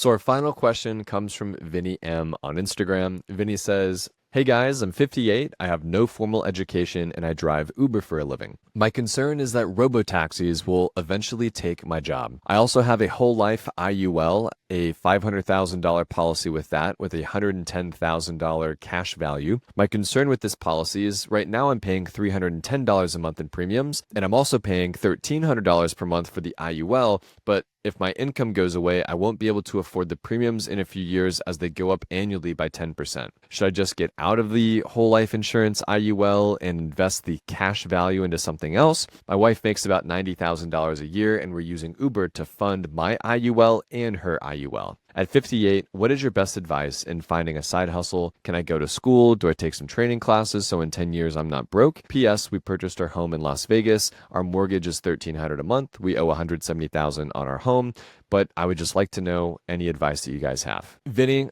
So our final question comes from Vinny M on Instagram. Vinny says, "Hey guys, I'm 58, I have no formal education, and I drive Uber for a living. My concern is that robotaxis will eventually take my job. I also have a whole life IUL, a $500,000 policy with that, with a $110,000 cash value. My concern with this policy is right now I'm paying $310 a month in premiums, and I'm also paying $1,300 per month for the IUL, but if my income goes away, I won't be able to afford the premiums in a few years as they go up annually by 10%. Should I just get out of the whole life insurance IUL and invest the cash value into something else? My wife makes about $90,000 a year, and we're using Uber to fund my IUL and her IUL. At 58, what is your best advice in finding a side hustle? Can I go to school? Do I take some training classes so in 10 years I'm not broke? P.S. We purchased our home in Las Vegas. Our mortgage is $1,300 a month. We owe $170,000 on our home, but I would just like to know any advice that you guys have." Vinny,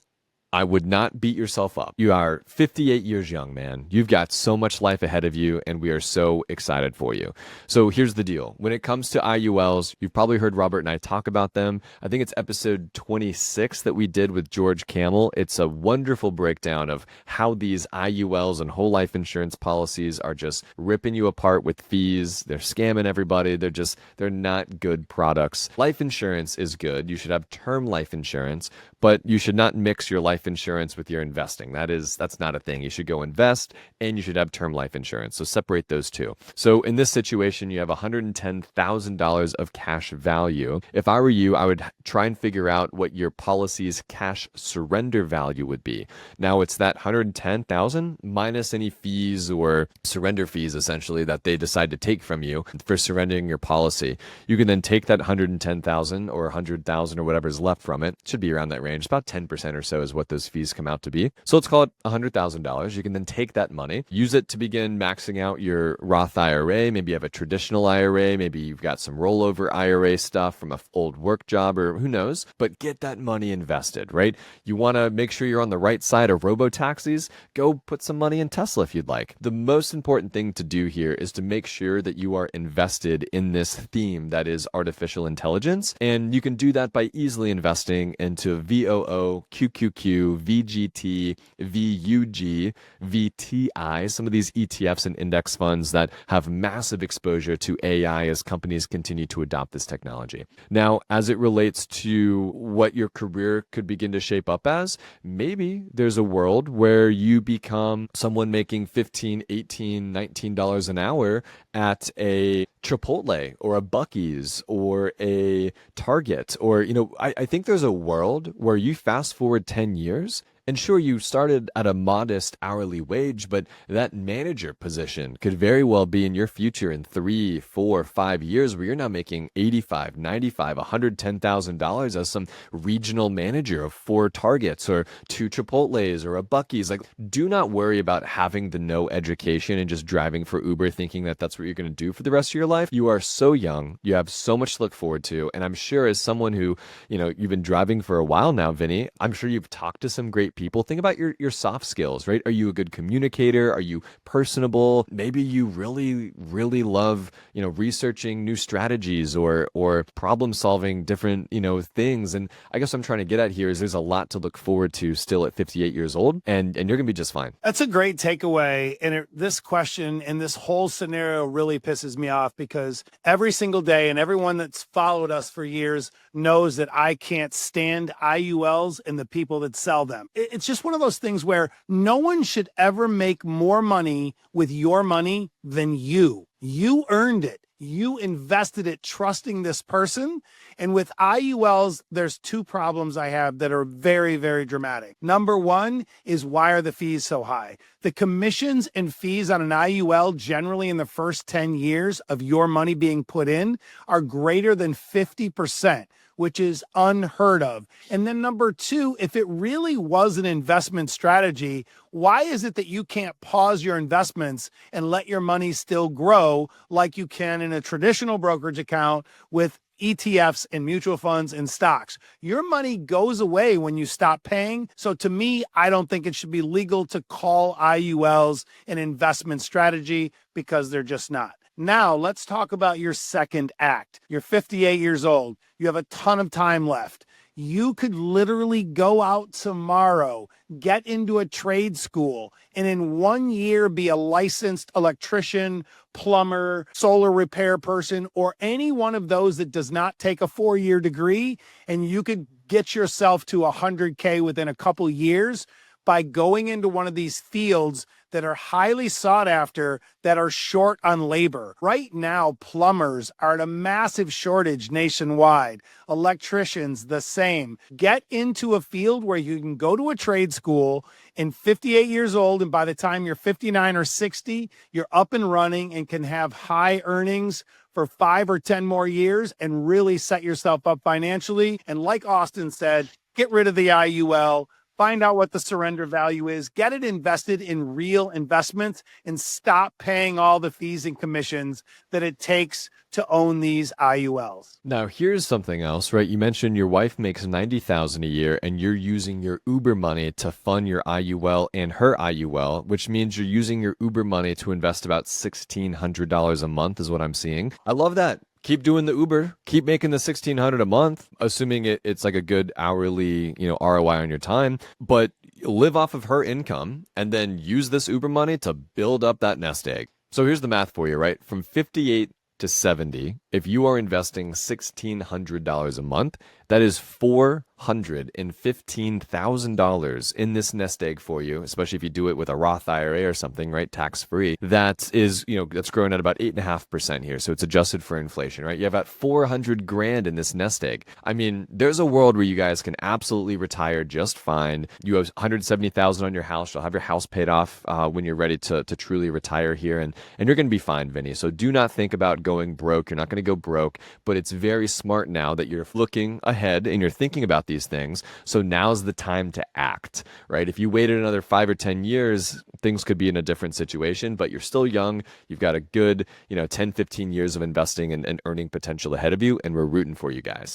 I would not beat yourself up. You are 58 years young, man. You've got so much life ahead of you, and we are so excited for you. So here's the deal. When it comes to IULs, you've probably heard Robert and I talk about them. I think it's episode 26 that we did with George Camel. It's a wonderful breakdown of how these IULs and whole life insurance policies are just ripping you apart with fees. They're scamming everybody. They're not good products. Life insurance is good. You should have term life insurance, but you should not mix your life insurance with your investing. That's not a thing. You should go invest, and you should have term life insurance. So separate those two. So in this situation, you have $110,000 of cash value. If I were you, I would try and figure out what your policy's cash surrender value would be. Now it's that $110,000 minus any fees or surrender fees, essentially, that they decide to take from you for surrendering your policy. You can then take that $110,000 or $100,000 or whatever's left from it. It should be around that range. About 10% or so is what those fees come out to be. So let's call it $100,000. You can then take that money, use it to begin maxing out your Roth IRA. Maybe you have a traditional IRA. Maybe you've got some rollover IRA stuff from an old work job, or who knows, but get that money invested, right? You want to make sure you're on the right side of robo-taxis. Go put some money in Tesla if you'd like. The most important thing to do here is to make sure that you are invested in this theme that is artificial intelligence. And you can do that by easily investing into VOO, QQQ, VGT, VUG, VTI, some of these ETFs and index funds that have massive exposure to AI as companies continue to adopt this technology. Now, as it relates to what your career could begin to shape up as, maybe there's a world where you become someone making $15, $18, $19 an hour at a Chipotle or a Buc-ee's or a Target, or, I think there's a world where you fast forward 10 years, and sure, you started at a modest hourly wage, but that manager position could very well be in your future in 3, 4, 5 years, where you're now making $85, $95, $110,000 as some regional manager of 4 Targets or 2 Chipotles or a Buc-ee's. Like, do not worry about having the no education and just driving for Uber thinking that that's what you're going to do for the rest of your life. You are so young. You have so much to look forward to. And I'm sure as someone who, you've been driving for a while now, Vinny, I'm sure you've talked to some great people. Think about your soft skills, right? Are you a good communicator? Are you personable? Maybe you really, really love, researching new strategies or problem solving different, things. And I guess what I'm trying to get at here is there's a lot to look forward to still at 58 years old, and you're going to be just fine. That's a great takeaway. And this question and this whole scenario really pisses me off, because every single day, and everyone that's followed us for years knows that I can't stand IULs and the people that sell them. It's just one of those things where no one should ever make more money with your money than you. You earned it. You invested it trusting this person. And with IULs, there's 2 problems I have that are very, very dramatic. Number one is, why are the fees so high? The commissions and fees on an IUL generally in the first 10 years of your money being put in are greater than 50%. Which is unheard of. And then number 2, if it really was an investment strategy, why is it that you can't pause your investments and let your money still grow like you can in a traditional brokerage account with ETFs and mutual funds and stocks? Your money goes away when you stop paying. So to me, I don't think it should be legal to call IULs an investment strategy, because they're just not. Now, let's talk about your second act. You're 58 years old. You have a ton of time left. You could literally go out tomorrow, get into a trade school, and in 1 year be a licensed electrician, plumber, solar repair person, or any one of those that does not take a 4-year degree. And you could get yourself to 100K within a couple years by going into one of these fields that are highly sought after, that are short on labor. Right now, plumbers are at a massive shortage nationwide. Electricians, the same. Get into a field where you can go to a trade school and 58 years old, and by the time you're 59 or 60, you're up and running and can have high earnings for 5 or 10 more years and really set yourself up financially. And like Austin said, get rid of the IUL. Find out what the surrender value is, get it invested in real investments, and stop paying all the fees and commissions that it takes to own these IULs. Now, here's something else, right? You mentioned your wife makes $90,000 a year and you're using your Uber money to fund your IUL and her IUL, which means you're using your Uber money to invest about $1,600 a month is what I'm seeing. I love that. Keep doing the Uber, keep making the $1,600 a month, assuming it's like a good hourly, ROI on your time, but live off of her income and then use this Uber money to build up that nest egg. So here's the math for you, right? From 58 to 70, if you are investing $1,600 a month, that is $415,000 in this nest egg for you, especially if you do it with a Roth IRA or something, right? Tax free. That is, that's growing at about 8.5% here. So it's adjusted for inflation, right? You have about 400 grand in this nest egg. I mean, there's a world where you guys can absolutely retire just fine. You have 170,000 on your house. You'll have your house paid off when you're ready to truly retire here. And you're going to be fine, Vinny. So do not think about going broke. You're not going to go broke, but it's very smart now that you're looking ahead and you're thinking about these things. So now's the time to act, right? If you waited another 5 or 10 years, things could be in a different situation, but you're still young. You've got a good, 10, 15 years of investing and earning potential ahead of you, and we're rooting for you guys.